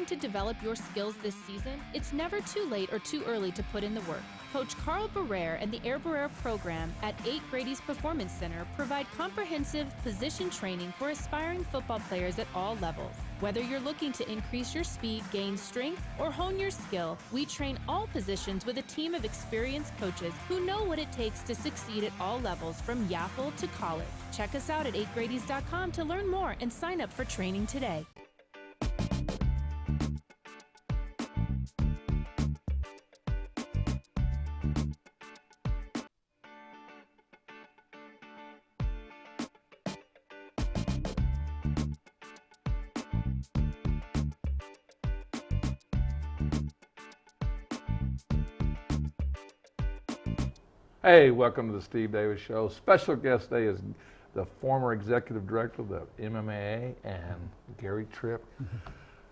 to develop your skills this season? It's never too late or too early to put in the work. Coach Carl Barrere and the Air Barrere program at 8 Grady's Performance Center provide comprehensive position training for aspiring football players at all levels. Whether you're looking to increase your speed, gain strength, or hone your skill, we train all positions with a team of experienced coaches who know what it takes to succeed at all levels from Yaffle to college. Check us out at 8gradys.com to learn more and sign up for training today. Hey, welcome to the Steve Davis Show. Special guest today is the former executive director of the MMA and Gary Tripp.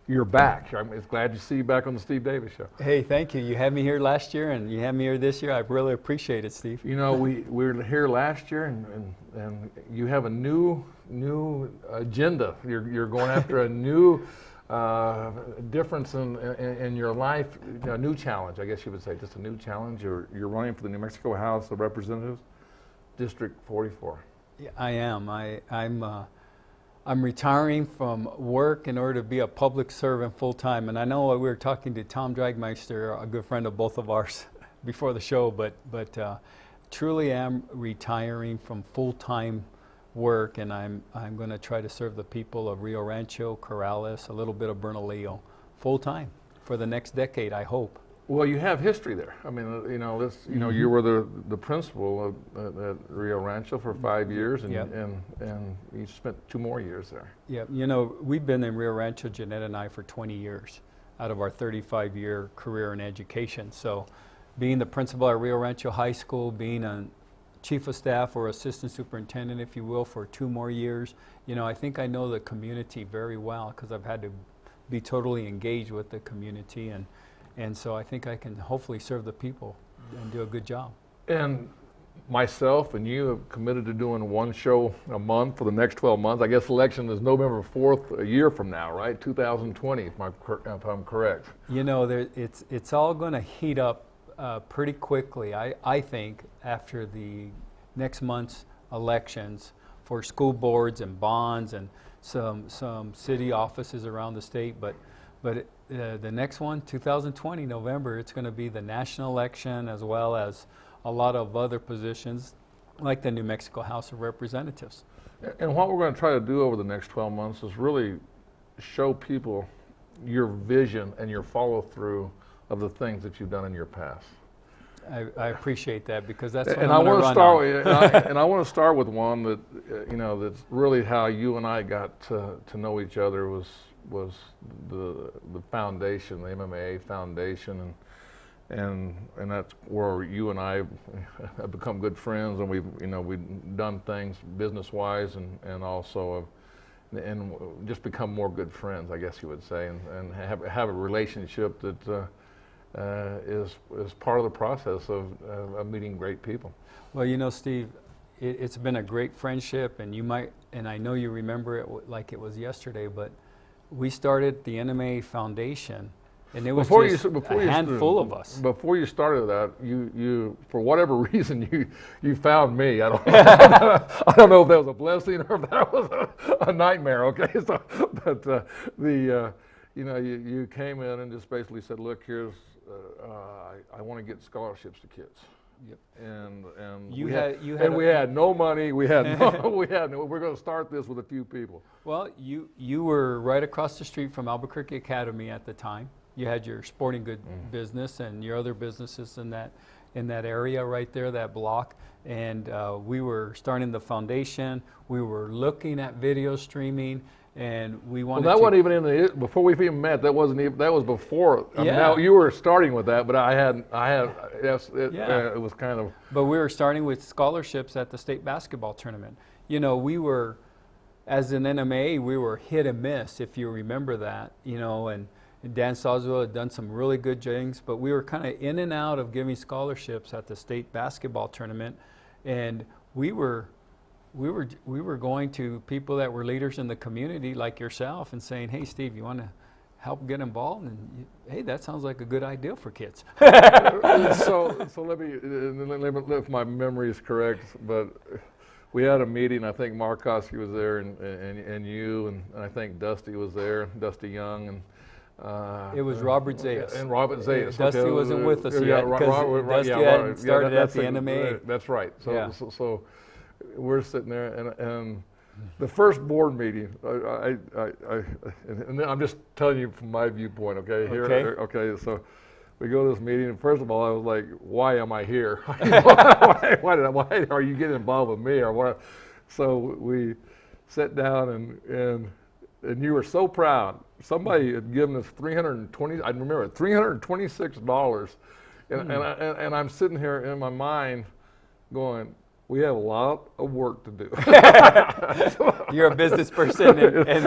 You're back. I'm glad to see you back on the Steve Davis Show. Hey, thank you. You had me here last year and you had me here this year. I really appreciate it, Steve. You know, we were here last year and you have a new agenda. You're going after a new difference in your life, a new challenge, I guess you would say, just a new challenge. You're running for the New Mexico House of Representatives, District 44. Yeah, I am. I'm retiring from work in order to be a public servant full time. And I know we were talking to Tom Dragmeister, a good friend of both of ours, before the show, but truly am retiring from full time work, and I'm going to try to serve the people of Rio Rancho, Corrales, a little bit of Bernalillo, full time for the next decade, I hope. Well, you have history there. I mean, you were the principal at Rio Rancho for 5 years, and Yep. and you spent 2 more years there. Yeah, you know, we've been in Rio Rancho, Jeanette and I, for 20 years out of our 35-year career in education. So being the principal at Rio Rancho High School, being a chief of staff or assistant superintendent, if you will, for 2 more years, you know, I think I know the community very well because I've had to be totally engaged with the community, and so I think I can hopefully serve the people and do a good job. And myself and you have committed to doing 1 show a month for the next 12 months. I guess election is November 4th, a year from now, right? 2020, if I'm correct. You know, it's all going to heat up pretty quickly, I think, after the next month's elections for school boards and bonds and some city offices around the state. But the next one, 2020, November, it's going to be the national election as well as a lot of other positions like the New Mexico House of Representatives. And what we're going to try to do over the next 12 months is really show people your vision and your follow-through of the things that you've done in your past. I appreciate that because that's what And I'm I want to run start on. and I want to start with one that that's really how you and I got to know each other was the foundation, the MMA Foundation, and that's where you and I have become good friends, and we've done things business-wise and also and just become more good friends, I guess you would say, and have a relationship that is part of the process of meeting great people. Well, you know, Steve, it's been a great friendship, and I know you remember it like it was yesterday, but we started the NMA Foundation, and it was a handful of us. Before you started that, you for whatever reason, you found me. I don't know if that was a blessing or if that was a nightmare. Okay, so but you came in and just basically said, look, here's I want to get scholarships to kids. Yep. And we had no money. We're going to start this with a few people. Well, you were right across the street from Albuquerque Academy at the time. You had your sporting good business and your other businesses in that area right there, that block. And we were starting the foundation. We were looking at video streaming, and we wanted. Well, that wasn't even before we even met. That wasn't even. That was before. Yeah. Now you were starting with that, but yes. Yeah. It was kind of. But we were starting with scholarships at the state basketball tournament. You know, we were, as an NMA, we were hit and miss, if you remember that. You know, and Dan Sawswell had done some really good things, but we were kind of in and out of giving scholarships at the state basketball tournament, and we were going to people that were leaders in the community like yourself and saying, hey, Steve, you want to help get involved. And hey, that sounds like a good idea for kids. So let me, if my memory is correct, but we had a meeting. I think Mark Koski was there, and you, and I think Dusty was there, Dusty Young, and it was Robert Zayas. And Robert Zayas. Dusty okay. wasn't with us yet because Dusty hadn't started at the NMA. That's right. So, Yeah. so we're sitting there, and the first board meeting, and I'm just telling you from my viewpoint, okay? Here, Okay. okay. So we go to this meeting, and first of all, I was like, "Why am I here? why are you getting involved with me, or what?" So we sat down, and you were so proud. Somebody had given us $320. I remember it, $326, and I'm sitting here in my mind, going, we have a lot of work to do. You're a business person, and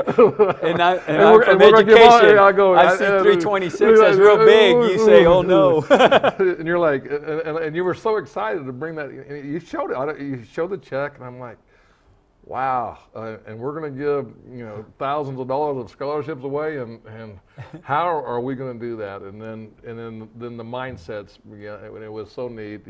I'm we're from gonna give all- education. I go, I see 326 as real big. You say, "Oh no!" And you're like, and you were so excited to bring that. And you showed it. You showed the check, and I'm like, wow. And we're going to give thousands of dollars of scholarships away, and how are we going to do that? And then the mindsets. Yeah, it was so neat.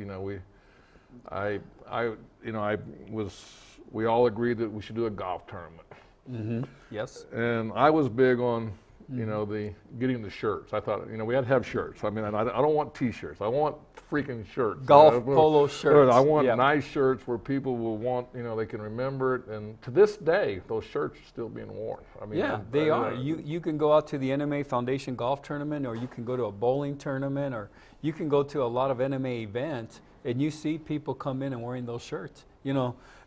We all agreed that we should do a golf tournament. Mm-hmm. Yes. And I was big on, the getting the shirts. I thought, we had to have shirts. I mean, I don't want T-shirts. I want freaking shirts. Golf polo shirts. I want Yep. nice shirts where people will want, they can remember it. And to this day, those shirts are still being worn. I mean, Yeah, they are. You can go out to the NMA Foundation Golf Tournament, or you can go to a bowling tournament, or you can go to a lot of NMA events, and you see people come in and wearing those shirts.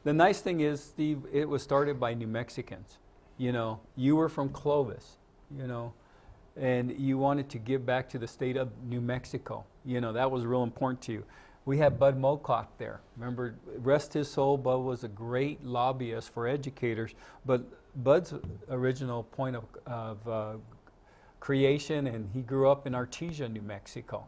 The nice thing is, Steve, it was started by New Mexicans. You were from Clovis, and you wanted to give back to the state of New Mexico. That was real important to you. We had Bud Mocock there. Remember, rest his soul, Bud was a great lobbyist for educators, but Bud's original point of creation, and he grew up in Artesia, New Mexico.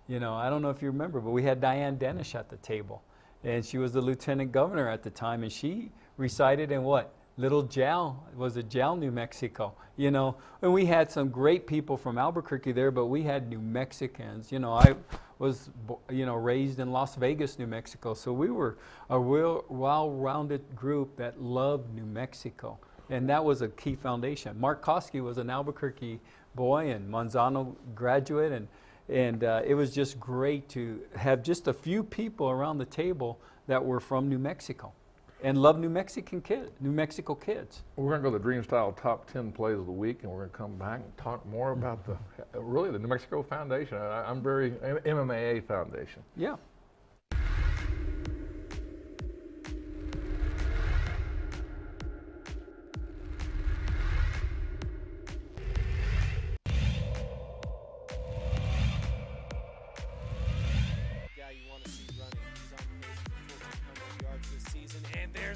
I don't know if you remember, but we had Diane Denish at the table, and she was the lieutenant governor at the time, and she resided in what? Little Jal, was it Jal, New Mexico? And we had some great people from Albuquerque there, but we had New Mexicans. I was, raised in Las Vegas, New Mexico, so we were a real well-rounded group that loved New Mexico, and that was a key foundation. Mark Koski was an Albuquerque boy and Manzano graduate, and it was just great to have just a few people around the table that were from New Mexico and love New Mexico kids. We're going to go to the Dream Style Top 10 Plays of the Week, and we're going to come back and talk more about the New Mexico Foundation. I'm very MMAA Foundation. Yeah.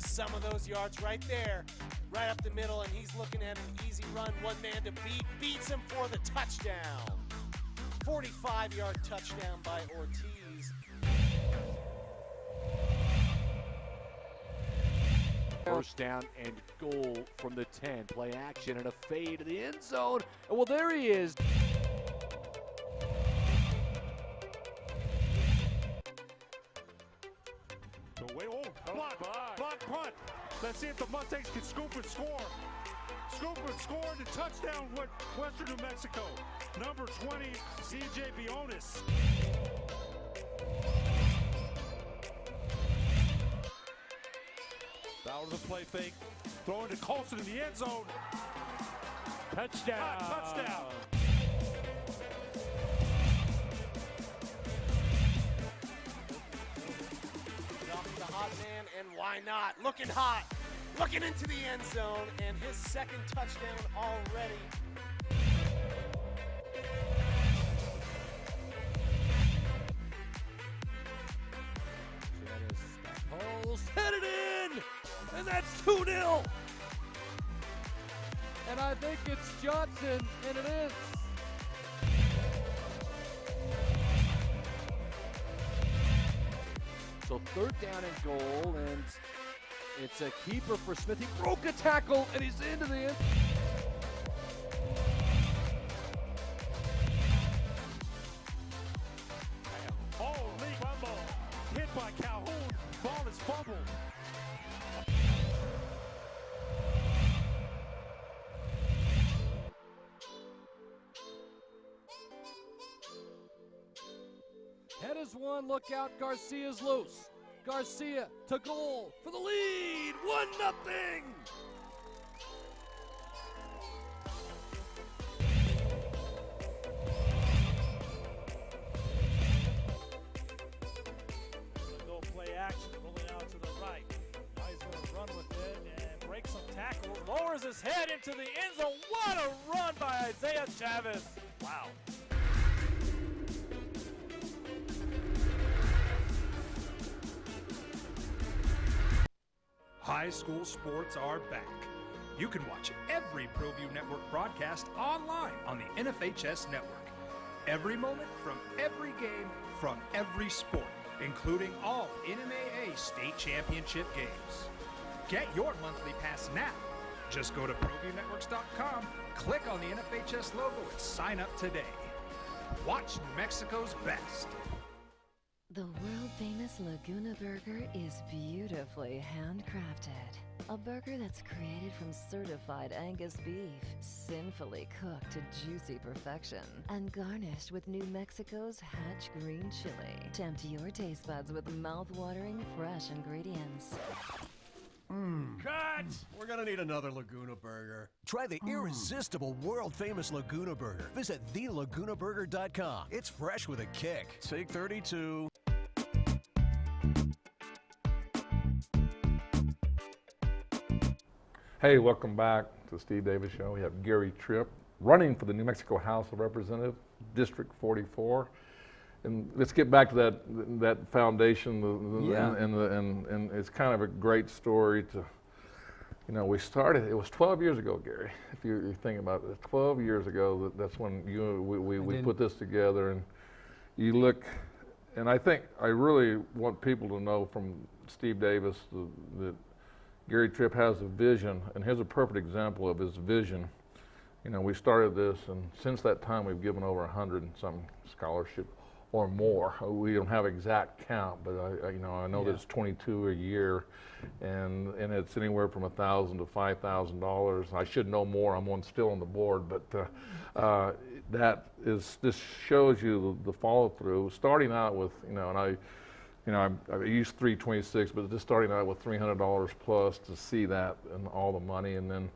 Some of those yards right there, right up the middle, and he's looking at an easy run, one man to beat, beats him for the touchdown. 45-yard touchdown by Ortiz. First down and goal from the 10. Play action and a fade to the end zone. And well, there he is. Block punt. Let's see if the Mustangs can scoop and score. Scoop and score the touchdown with Western New Mexico. Number 20, CJ Bionis. Bauer to the play fake. Throwing to Colson in the end zone. Touchdown. Touchdown. The hot man, and why not? Looking hot, looking into the end zone, and his second touchdown already. Holes headed in, and that's 2-0. And I think it's Johnson, and it is. So third down and goal, and it's a keeper for Smith. He broke a tackle, and he's into the end. Head is one, look out, Garcia's loose. Garcia to goal for the lead, 1-0. Go play action, rolling out to the right. Now he's going to run with it and break some tackles. Lowers his head into the end zone. What a run by Isaiah Chavez. Wow. High school sports are back. You can watch every ProView Network broadcast online on the NFHS network. Every moment from every game from every sport, including all NMAA state championship games. Get your monthly pass now. Just go to ProViewNetworks.com, click on the NFHS logo, and sign up today. Watch New Mexico's best. The world-famous Laguna Burger is beautifully handcrafted. A burger that's created from certified Angus beef, sinfully cooked to juicy perfection, and garnished with New Mexico's Hatch green chili. Tempt your taste buds with mouth-watering fresh ingredients. Cut! We're gonna need another Laguna Burger. Try the irresistible, world-famous Laguna Burger. Visit thelagunaburger.com. It's fresh with a kick. Take 32. Hey, welcome back to the Steve Davis Show. We have Gary Tripp running for the New Mexico House of Representatives, District 44. And let's get back to that foundation, and it's kind of a great story to, you know, we started, it was 12 years ago, Gary, if you think about it, 12 years ago, that's when we put this together, and you look, and I think I really want people to know from Steve Davis that Gary Tripp has a vision, and here's a perfect example of his vision. You know, we started this, and since that time we've given over 100 and some scholarships or more. We don't have exact count, but I know that it's 22 a year, and it's anywhere from $1,000 to $5,000. I should know more. I'm still on the board, but this shows you the follow through. Starting out with, I used $326, but just starting out with $300 plus to see that and all the money, and then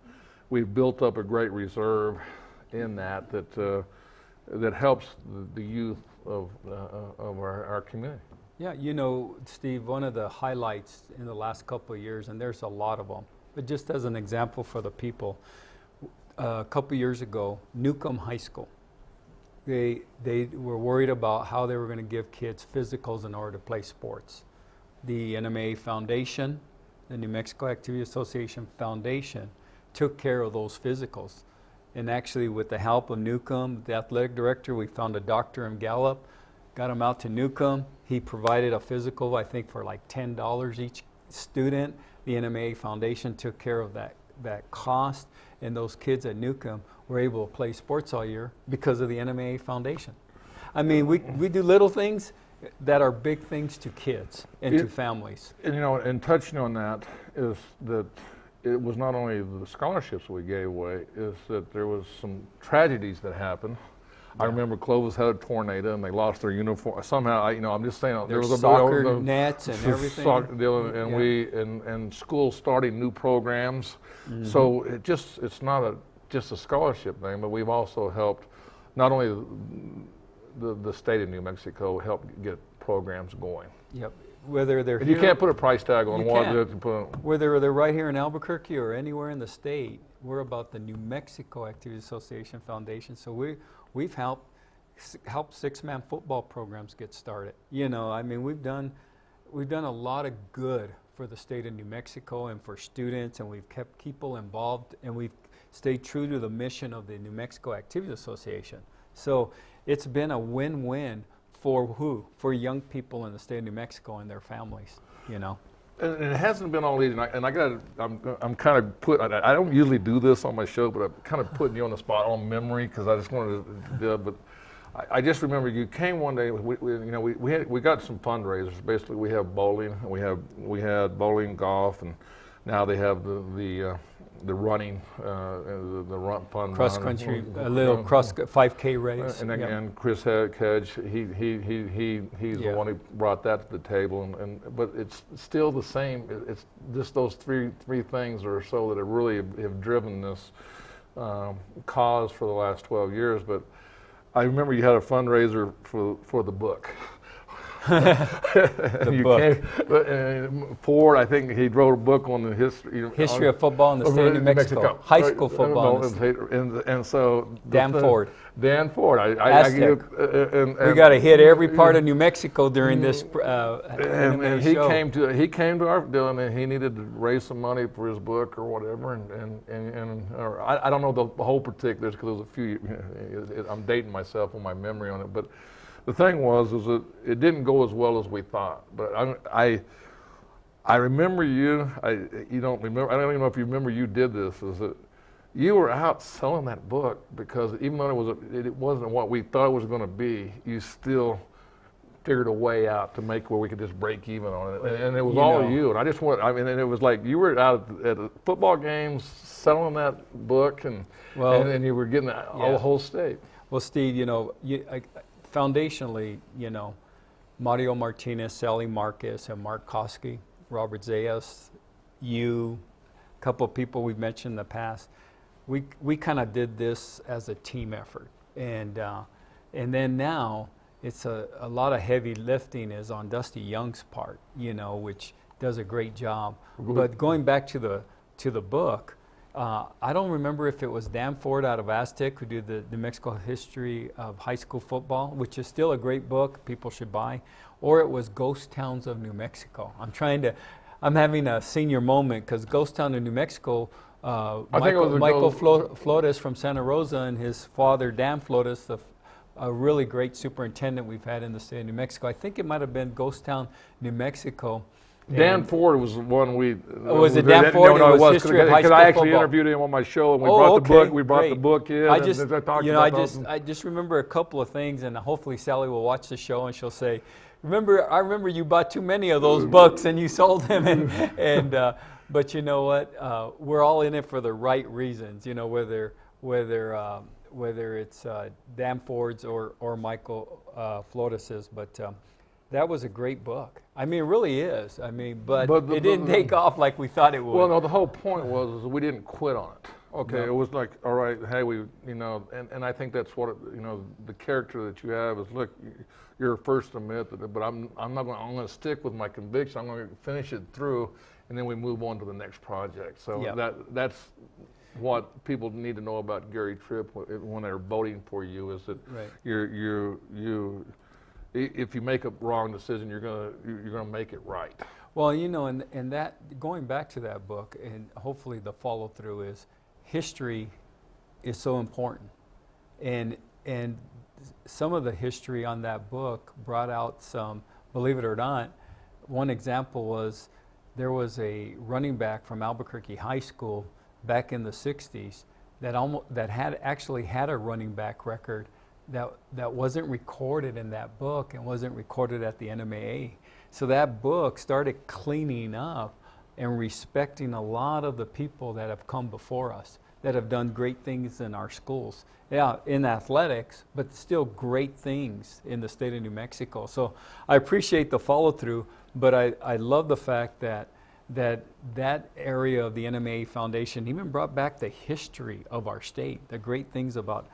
we've built up a great reserve in that helps the youth of our community. Yeah, Steve, one of the highlights in the last couple of years, and there's a lot of them, but just as an example for the people, a couple of years ago, Newcomb High School, they were worried about how they were going to give kids physicals in order to play sports. The NMAA Foundation, the New Mexico Activity Association Foundation, took care of those physicals. And actually, with the help of Newcomb, the athletic director, we found a doctor in Gallup, got him out to Newcomb. He provided a physical, I think, for like $10 each student. The NMAA Foundation took care of that cost, and those kids at Newcomb were able to play sports all year because of the NMAA Foundation. I mean, we do little things that are big things to kids and to families. And and touching on that is that it was not only the scholarships we gave away, is that there was some tragedies that happened. I remember Clovis had a tornado and they lost their uniform. Somehow, I'm just saying, there was a soccer nets and everything. And schools starting new programs. Mm-hmm. So it's not just a scholarship thing, but we've also helped not only the state of New Mexico help get programs going. Yep. Whether they're and you can't put a price tag on one. Whether they're right here in Albuquerque or anywhere in the state, we're about the New Mexico Activity Association Foundation. So we've helped 6-man football programs get started. We've done a lot of good for the state of New Mexico and for students, and we've kept people involved, and we've stayed true to the mission of the New Mexico Activity Association. So it's been a win-win. For who? For young people in the state of New Mexico and their families, And it hasn't been all easy. I'm kind of I don't usually do this on my show, but I'm kind of putting you on the spot on memory because I just wanted to do it. But I just remember you came one day. We got some fundraisers. Basically, we have bowling. We had bowling, golf, and now they have the running, the run fun Cross country, a little cross 5K race. and Chris Kedge, he's the one who brought that to the table. But it's still the same. It's just those three things or so that have really have driven this cause for the last 12 years. But I remember you had a fundraiser for the book. Ford, I think he wrote a book on the history of football in the state of New Mexico. High school football. And so Dan Ford. Dan Ford. We got to hit every part of New Mexico during this. And he came to our deal, and he needed to raise some money for his book or whatever. Or I don't know the whole particulars because there's a few. I'm dating myself on my memory on it, but. The thing was that it didn't go as well as we thought. But I remember you. You don't remember. I don't even know if you remember you did this. Is that you were out selling that book because even though it wasn't what we thought it was going to be, you still figured a way out to make where we could just break even on it. And it was you. And I just want. And it was like you were out at football games selling that book, and you were getting the whole state. Well, Steve, foundationally, Mario Martinez, Sally Marcus, and Mark Koski, Robert Zayas, a couple of people we've mentioned in the past, we kind of did this as a team effort. And then now it's a lot of heavy lifting is on Dusty Young's part, which does a great job. But going back to the book, I don't remember if it was Dan Ford out of Aztec who did the New Mexico History of High School Football, which is still a great book people should buy, or it was Ghost Towns of New Mexico. I'm having a senior moment because Ghost Town of New Mexico, Michael Flores from Santa Rosa and his father Dan Flores, a really great superintendent we've had in the state of New Mexico. I think it might have been Ghost Town, New Mexico. Dan Ford was the one we. Was it Dan Ford? No, it was History of High School I actually football. Interviewed him on my show, and we brought the book. We brought the book in. I just remember a couple of things, and hopefully Sally will watch the show and she'll say, I remember you bought too many of those books and you sold them, but you know what? We're all in it for the right reasons. Whether it's Dan Ford's or Michael Flores's, but. That was a great book. It really is. But it didn't take off like we thought it would. Well, no, the whole point was we didn't quit on it. Okay, no. It was like, all right, hey, and I think that's what, the character that you have is, look, you're first to admit that, but I'm going to stick with my conviction. I'm going to finish it through, and then we move on to the next project. So that's what people need to know about Gary Tripp when they're voting for you is that you. If you make a wrong decision, you're gonna make it right. Well, and that going back to that book, and hopefully the follow through is history is so important, and some of the history on that book brought out some. Believe it or not, one example was there was a running back from Albuquerque High School back in the '60s that had a running back record. That wasn't recorded in that book and wasn't recorded at the NMAA. So that book started cleaning up and respecting a lot of the people that have come before us, that have done great things in our schools. Yeah, in athletics, but still great things in the state of New Mexico. So I appreciate the follow through, but I love the fact that area of the NMAA Foundation even brought back the history of our state, the great things about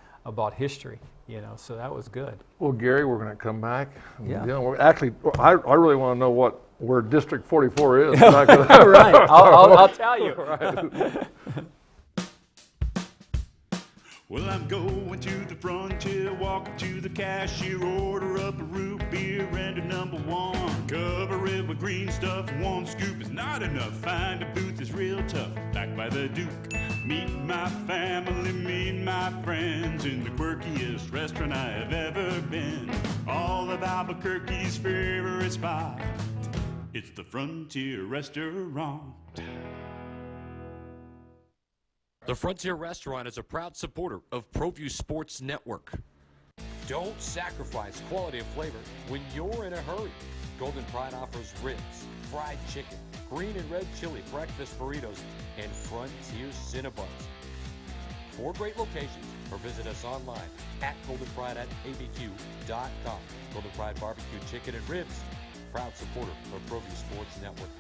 history. So that was good. Well, Gary, we're going to come back. Yeah. Actually, I really want to know where District 44 is. Right. I'll tell you. Right. Well, I'm going to the frontier, walk up to the cashier, order up a root beer and a #1. Cover it with green stuff, one scoop is not enough. Find a booth is real tough, back by the Duke. Meet my family, meet my friends in the quirkiest restaurant I have ever been. All of Albuquerque's favorite spot, it's the Frontier Restaurant. The Frontier Restaurant is a proud supporter of ProView Sports Network. Don't sacrifice quality and flavor when you're in a hurry. Golden Pride offers ribs, fried chicken, green and red chili breakfast burritos, and Frontier Cinnabons. 4 great locations, or visit us online at goldenpride@abq.com. Golden Pride Barbecue Chicken and Ribs, proud supporter of ProView Sports Network.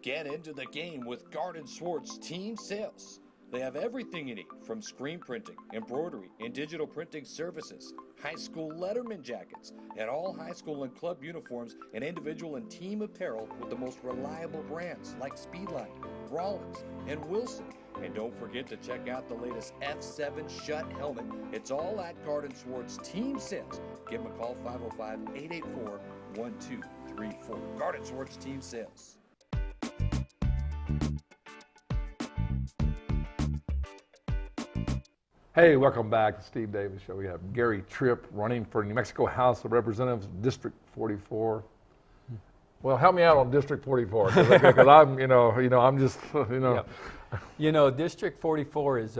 Get into the game with Garden Swartz Team Sales. They have everything you need, from screen printing, embroidery, and digital printing services, high school letterman jackets, and all high school and club uniforms, and individual and team apparel with the most reliable brands like Speedline, Rollins, and Wilson. And don't forget to check out the latest F7 Shut helmet. It's all at Garden Swartz Team Sales. Give them a call, 505-884-1234. Garden Swartz Team Sales. Hey, welcome back to Steve Davis Show. We have Gary Tripp running for New Mexico House of Representatives, District 44. Well, help me out on District 44 because I'm, I'm just, Yeah. District 44 is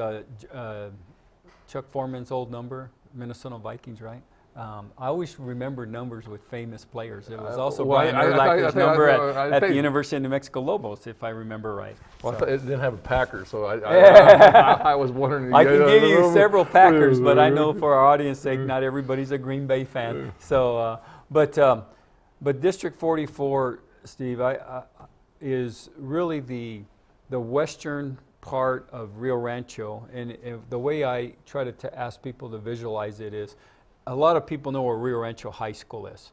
Chuck Foreman's old number, Minnesota Vikings, right? I always remember numbers with famous players. It was also Brian Urlacher's number at the University of New Mexico Lobos, if I remember right. Well, so. It didn't have a Packer, so I was wondering. I can give you several Packers, but I know for our audience sake, not everybody's a Green Bay fan. So, but District 44, Steve, is really the western part of Rio Rancho, and the way I try to ask people to visualize it is, a lot of people know where Rio Rancho High School is,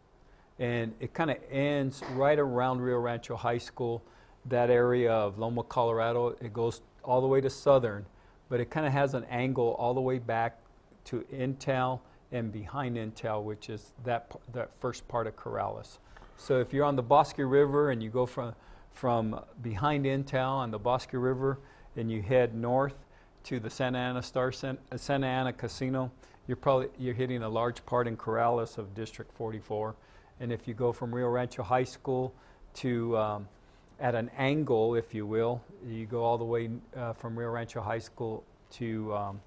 and it kind of ends right around Rio Rancho High School, that area of Loma, Colorado. It goes all the way to Southern, but it kind of has an angle all the way back to Intel and behind Intel, which is that first part of Corrales. So if you're on the Bosque River and you go from behind Intel on the Bosque River and you head north to the Santa Ana Casino, you're hitting a large part in Corrales of District 44. And if you go from Rio Rancho High School to at an angle, if you will, you go all the way from Rio Rancho High School to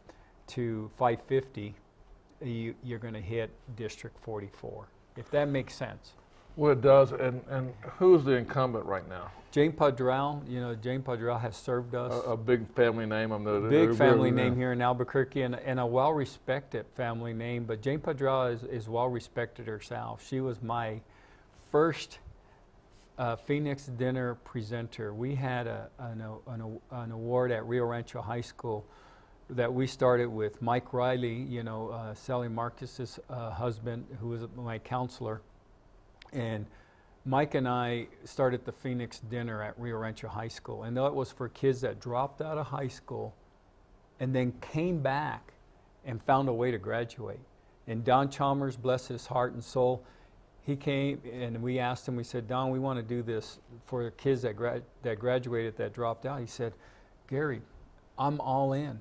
550, you're going to hit District 44, if that makes sense. Well, it does. And who's the incumbent right now? Jane Padral. Jane Padral has served us. A big family name. Big family name here in Albuquerque, and a well-respected family name. But Jane Padral is well-respected herself. She was my first Phoenix Dinner presenter. We had an award at Rio Rancho High School that we started with Mike Riley, Sally Marcus's husband, who was my counselor. And Mike and I started the Phoenix Dinner at Rio Rancho High School, and that was for kids that dropped out of high school and then came back and found a way to graduate. And Don Chalmers, bless his heart and soul, he came and we asked him, we said, Don, we want to do this for the kids that graduated, that dropped out. He said, Gary, I'm all in.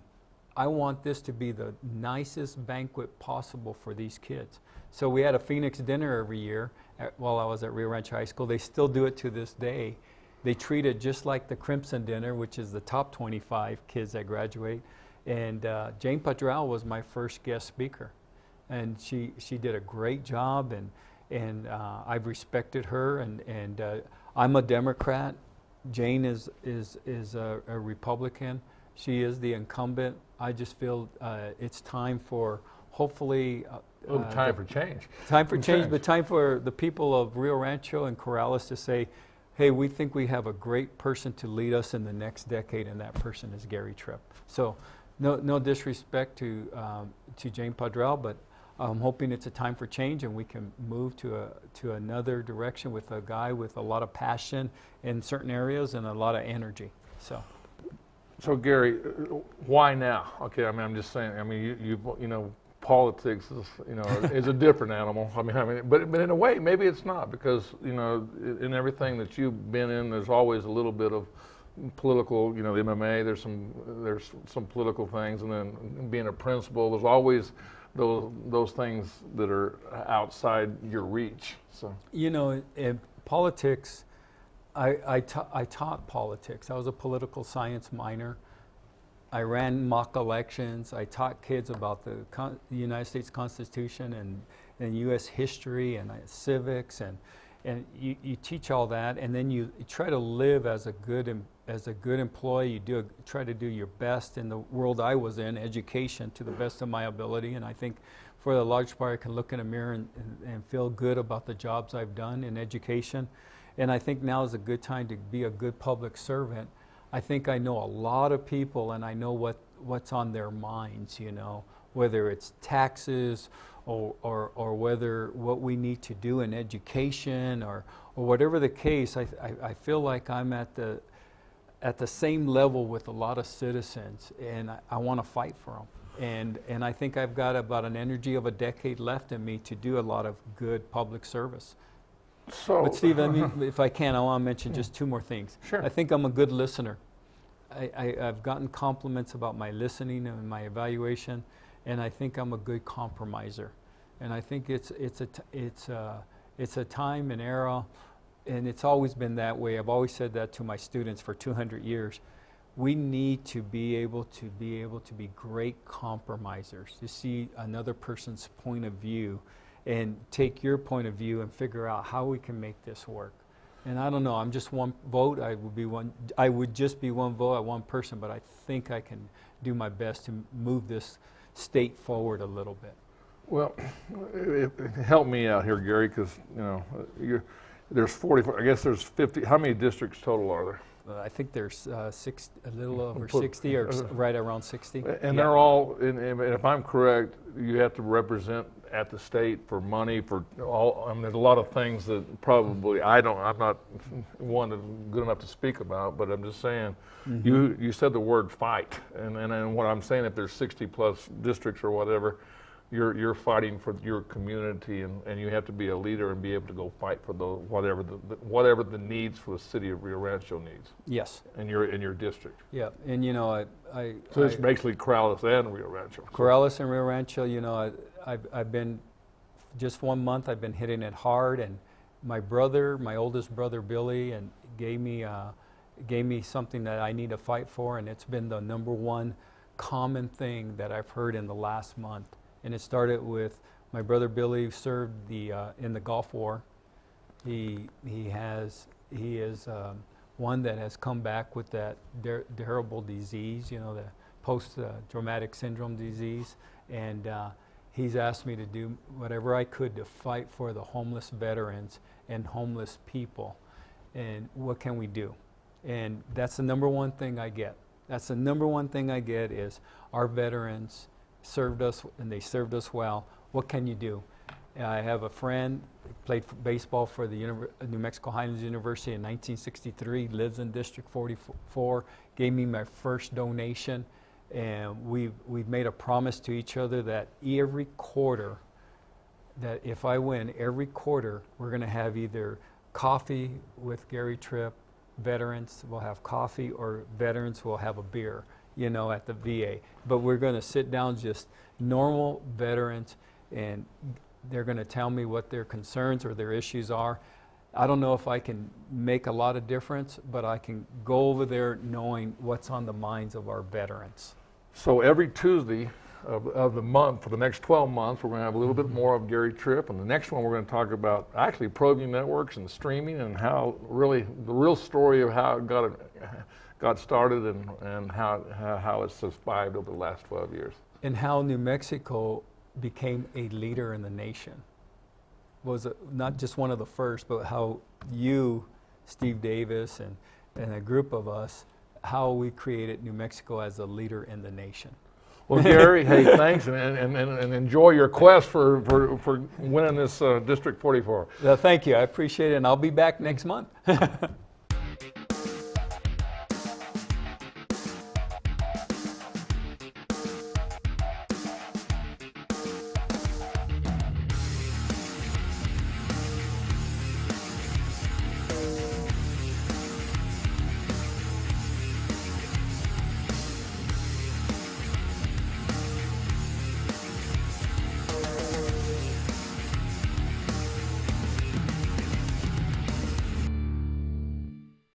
I want this to be the nicest banquet possible for these kids. So we had a Phoenix Dinner every year while I was at Rio Rancho High School. They still do it to this day. They treat it just like the Crimson Dinner, which is the top 25 kids that graduate. And Jane Padral was my first guest speaker. And she did a great job, and I've respected her. And I'm a Democrat. Jane is a Republican. She is the incumbent. I just feel it's time for, hopefully... time for change. Time for change, but time for the people of Rio Rancho and Corrales to say, hey, we think we have a great person to lead us in the next decade, and that person is Gary Tripp. So no disrespect to Jane Padral, but I'm hoping it's a time for change and we can move to another direction with a guy with a lot of passion in certain areas and a lot of energy. So Gary, why now? Okay, I'm just saying. You politics is a different animal. But in a way, maybe it's not, because in everything that you've been in, there's always a little bit of political. The MMA, there's some political things, and then being a principal, there's always those things that are outside your reach. So in politics. I taught politics. I was a political science minor. I ran mock elections. I taught kids about the United States Constitution and U.S. history and civics, and you teach all that, and then you try to live as a good employee. You try to do your best in the world I was in, education, to the best of my ability. And I think for the large part, I can look in a mirror and feel good about the jobs I've done in education. And I think now is a good time to be a good public servant. I think I know a lot of people, and I know what's on their minds, you know, whether it's taxes or whether what we need to do in education or whatever the case. I feel like I'm at the same level with a lot of citizens, and I want to fight for them. And I think I've got about an energy of a decade left in me to do a lot of good public service. But Steve, if I can, I want to mention just two more things. Sure. I think I'm a good listener. I've gotten compliments about my listening and my evaluation, and I think I'm a good compromiser. And I think it's a time and era, and it's always been that way. I've always said that to my students for 200 years. We need to be able to be great compromisers, to see another person's point of view and take your point of view and figure out how we can make this work. And I don't know, I'm just one vote. I would just be one vote, one person, but I think I can do my best to move this state forward a little bit. Well, help me out here, Gary, because there's 40. I guess there's 50. How many districts total are there? I think there's a little over 60, or right around 60. And they're all, and if I'm correct, you have to represent at the state for money for all. I mean, there's a lot of things that probably I'm not one good enough to speak about, but I'm just saying. Mm-hmm. You said the word fight, and what I'm saying, if there's 60 plus districts or whatever, you're fighting for your community, and you have to be a leader and be able to go fight for whatever the needs for the city of Rio Rancho needs. Yes. In your district. Yeah, and so it's basically Corrales and Rio Rancho. Corrales and Rio Rancho. I've been just 1 month. I've been hitting it hard, and my oldest brother Billy, and gave me something that I need to fight for, and it's been the number one common thing that I've heard in the last month. And it started with my brother Billy served in the Gulf War. He is one that has come back with that terrible disease, the post-traumatic syndrome disease, and he's asked me to do whatever I could to fight for the homeless veterans and homeless people. And what can we do? And that's the number one thing I get. That's the number one thing I get is our veterans served us, and they served us well. What can you do? I have a friend, played baseball for the New Mexico Highlands University in 1963, lives in District 44, gave me my first donation, and we've made a promise to each other that every quarter, that if I win, every quarter we're going to have either coffee with Gary Tripp, veterans will have coffee, or veterans will have a beer, at the VA. But we're going to sit down, just normal veterans, and they're going to tell me what their concerns or their issues are. I don't know if I can make a lot of difference, but I can go over there knowing what's on the minds of our veterans. So every Tuesday of the month, for the next 12 months, we're going to have a little bit more of Gary Tripp, and the next one we're going to talk about actually ProView Networks and streaming, and how the real story of how it got started, and how it's survived over the last 12 years. And how New Mexico became a leader in the nation. Was not just one of the first, but how you, Steve Davis, and a group of us, how we created New Mexico as a leader in the nation. Well, Gary, hey, thanks, and enjoy your quest for winning this District 44. Thank you, I appreciate it, and I'll be back next month.